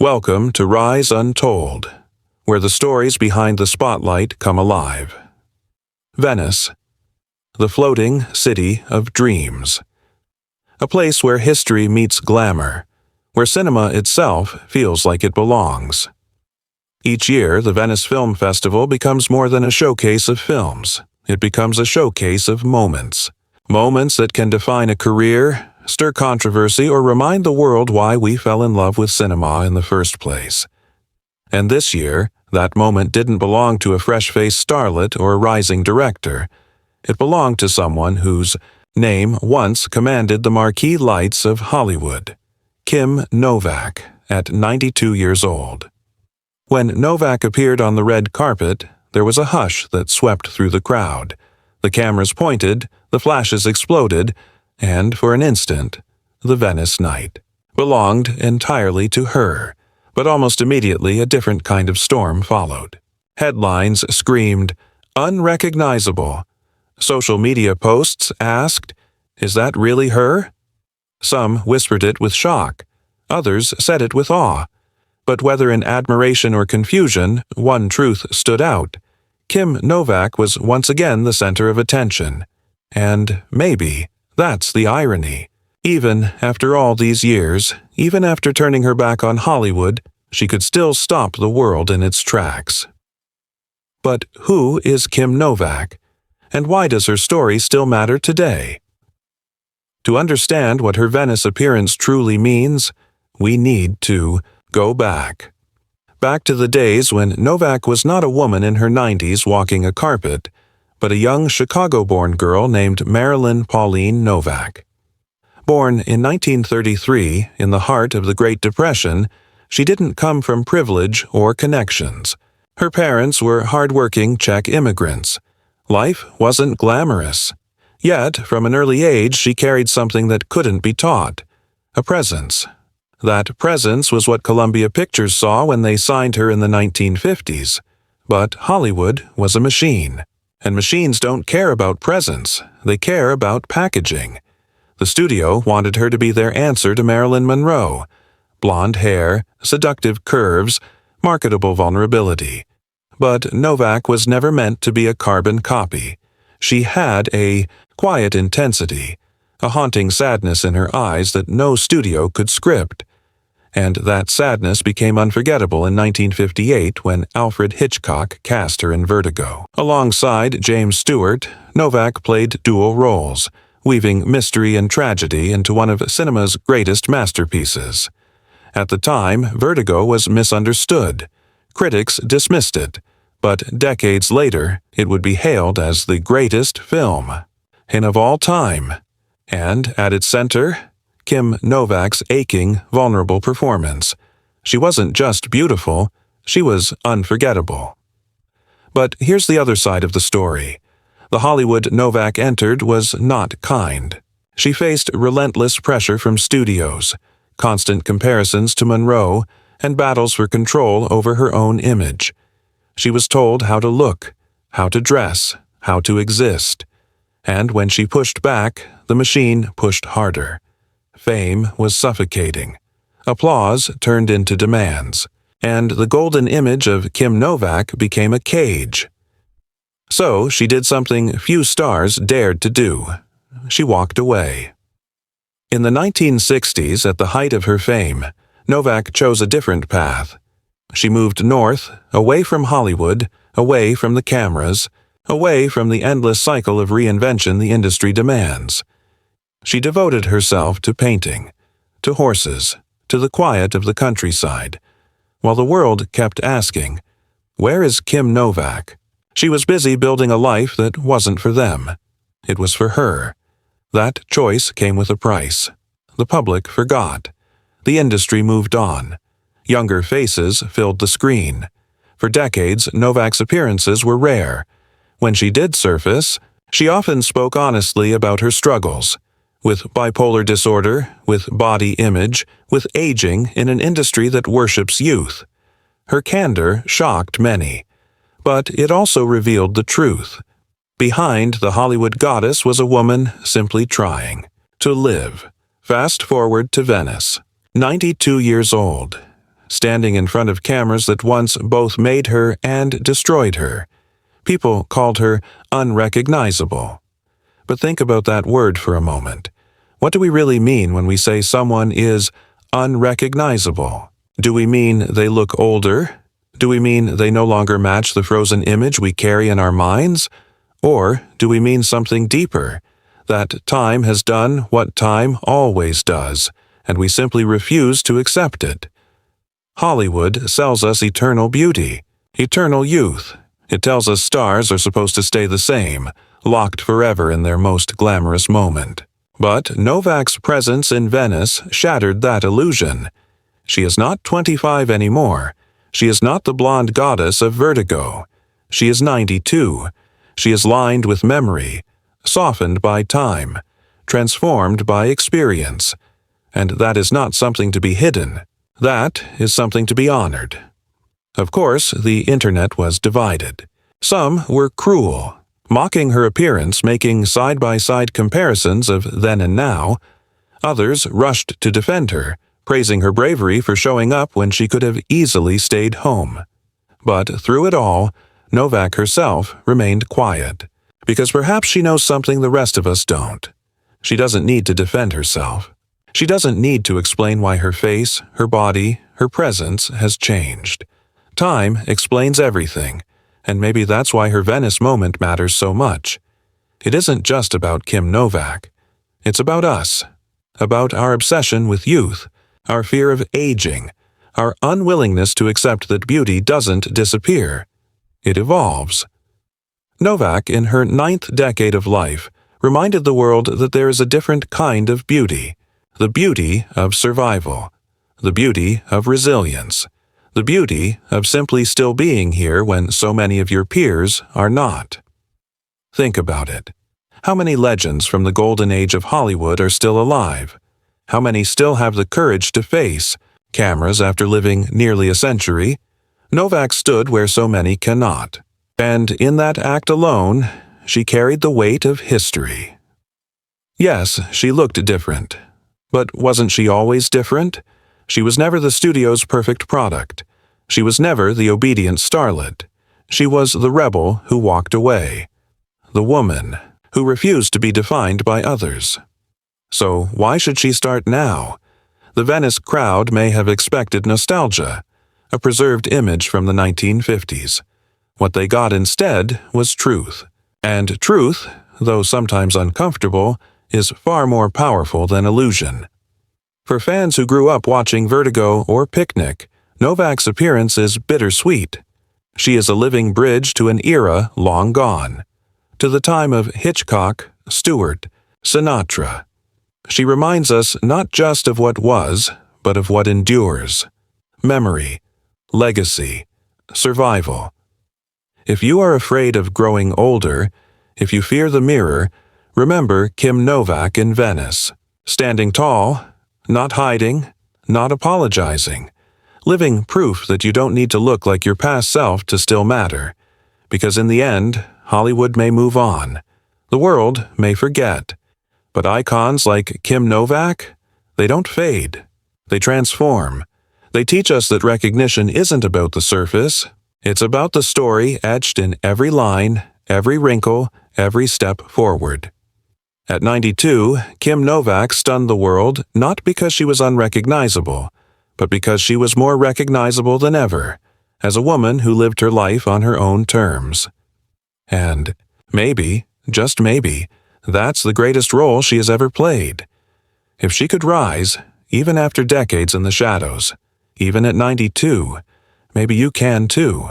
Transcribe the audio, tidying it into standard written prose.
Welcome to Rise Untold, where the stories behind the spotlight come alive. Venice, the floating city of dreams. A place where history meets glamour, where cinema itself feels like it belongs. Each year, the Venice Film Festival becomes more than a showcase of films. It becomes a showcase of moments. Moments that can define a career, stir controversy, or remind the world why we fell in love with cinema in the first place. And this year, that moment didn't belong to a fresh-faced starlet or a rising director. It belonged to someone whose name once commanded the marquee lights of Hollywood. Kim Novak, at 92 years old. When Novak appeared on the red carpet, there was a hush that swept through the crowd. The cameras pointed, the flashes exploded, and for an instant, the Venice night belonged entirely to her. But almost immediately a different kind of storm followed. Headlines screamed, "Unrecognizable." Social media posts asked, "Is that really her?" Some whispered it with shock. Others said it with awe. But whether in admiration or confusion, one truth stood out. Kim Novak was once again the center of attention. And maybe that's the irony. Even after all these years, even after turning her back on Hollywood, she could still stop the world in its tracks. But who is Kim Novak? And why does her story still matter today? To understand what her Venice appearance truly means, we need to go back. Back to the days when Novak was not a woman in her 90s walking a carpet, but a young Chicago-born girl named Marilyn Pauline Novak. Born in 1933, in the heart of the Great Depression, she didn't come from privilege or connections. Her parents were hard-working Czech immigrants. Life wasn't glamorous. Yet, from an early age, she carried something that couldn't be taught: a presence. That presence was what Columbia Pictures saw when they signed her in the 1950s. But Hollywood was a machine. And machines don't care about presence, they care about packaging. The studio wanted her to be their answer to Marilyn Monroe. Blonde hair, seductive curves, marketable vulnerability. But Novak was never meant to be a carbon copy. She had a quiet intensity, a haunting sadness in her eyes that no studio could script. And that sadness became unforgettable in 1958 when Alfred Hitchcock cast her in Vertigo. Alongside James Stewart, Novak played dual roles, weaving mystery and tragedy into one of cinema's greatest masterpieces. At the time, Vertigo was misunderstood. Critics dismissed it, but decades later, it would be hailed as the greatest film of all time. And at its center, Kim Novak's aching, vulnerable performance. She wasn't just beautiful, she was unforgettable. But here's the other side of the story. The Hollywood Novak entered was not kind. She faced relentless pressure from studios, constant comparisons to Monroe, and battles for control over her own image. She was told how to look, how to dress, how to exist. And when she pushed back, the machine pushed harder. Fame was suffocating. Applause turned into demands. And the golden image of Kim Novak became a cage. So she did something few stars dared to do. She walked away. In the 1960s, at the height of her fame, Novak chose a different path. She moved north, away from Hollywood, away from the cameras, away from the endless cycle of reinvention the industry demands. She devoted herself to painting, to horses, to the quiet of the countryside, while the world kept asking, "Where is Kim Novak?" She was busy building a life that wasn't for them. It was for her. That choice came with a price. The public forgot. The industry moved on. Younger faces filled the screen. For decades, Novak's appearances were rare. When she did surface, she often spoke honestly about her struggles. With bipolar disorder, with body image, with aging in an industry that worships youth. Her candor shocked many. But it also revealed the truth. Behind the Hollywood goddess was a woman simply trying to live. Fast forward to Venice. 92 years old. standing in front of cameras that once both made her and destroyed her. People called her unrecognizable. But think about that word for a moment. What do we really mean when we say someone is unrecognizable? Do we mean they look older? Do we mean they no longer match the frozen image we carry in our minds? Or do we mean something deeper? That time has done what time always does, and we simply refuse to accept it. Hollywood sells us eternal beauty, eternal youth. It tells us stars are supposed to stay the same, locked forever in their most glamorous moment. But Novak's presence in Venice shattered that illusion. She is not 25 anymore. She is not the blonde goddess of Vertigo. She is 92. She is lined with memory, softened by time, transformed by experience. And that is not something to be hidden. That is something to be honored. Of course, the internet was divided. Some were cruel, mocking her appearance, making side-by-side comparisons of then and now. Others rushed to defend her, praising her bravery for showing up when she could have easily stayed home. But through it all, Novak herself remained quiet, because perhaps she knows something the rest of us don't. She doesn't need to defend herself. She doesn't need to explain why her face, her body, her presence has changed. Time explains everything, and maybe that's why her Venice moment matters so much. It isn't just about Kim Novak. It's about us, about our obsession with youth, our fear of aging, our unwillingness to accept that beauty doesn't disappear. It evolves. Novak, in her 9th decade of life, reminded the world that there is a different kind of beauty, the beauty of survival, the beauty of resilience, the beauty of simply still being here when so many of your peers are not. Think about it. How many legends from the golden age of Hollywood are still alive? How many still have the courage to face cameras after living nearly a century? Novak stood where so many cannot. And in that act alone, she carried the weight of history. Yes, she looked different. But wasn't she always different? She was never the studio's perfect product. She was never the obedient starlet. She was the rebel who walked away. The woman who refused to be defined by others. So why should she start now? The Venice crowd may have expected nostalgia, a preserved image from the 1950s. What they got instead was truth. And truth, though sometimes uncomfortable, is far more powerful than illusion. For fans who grew up watching Vertigo or Picnic, Novak's appearance is bittersweet. She is a living bridge to an era long gone, to the time of Hitchcock, Stewart, Sinatra. She reminds us not just of what was, but of what endures. Memory, legacy, survival. If you are afraid of growing older, if you fear the mirror, remember Kim Novak in Venice, standing tall, not hiding, not apologizing, living proof that you don't need to look like your past self to still matter. Because in the end, Hollywood may move on, the world may forget, but icons like Kim Novak, they don't fade, they transform. They teach us that recognition isn't about the surface, it's about the story etched in every line, every wrinkle, every step forward. At 92, Kim Novak stunned the world not because she was unrecognizable, but because she was more recognizable than ever, as a woman who lived her life on her own terms. And maybe, just maybe, that's the greatest role she has ever played. If she could rise, even after decades in the shadows, even at 92, maybe you can too.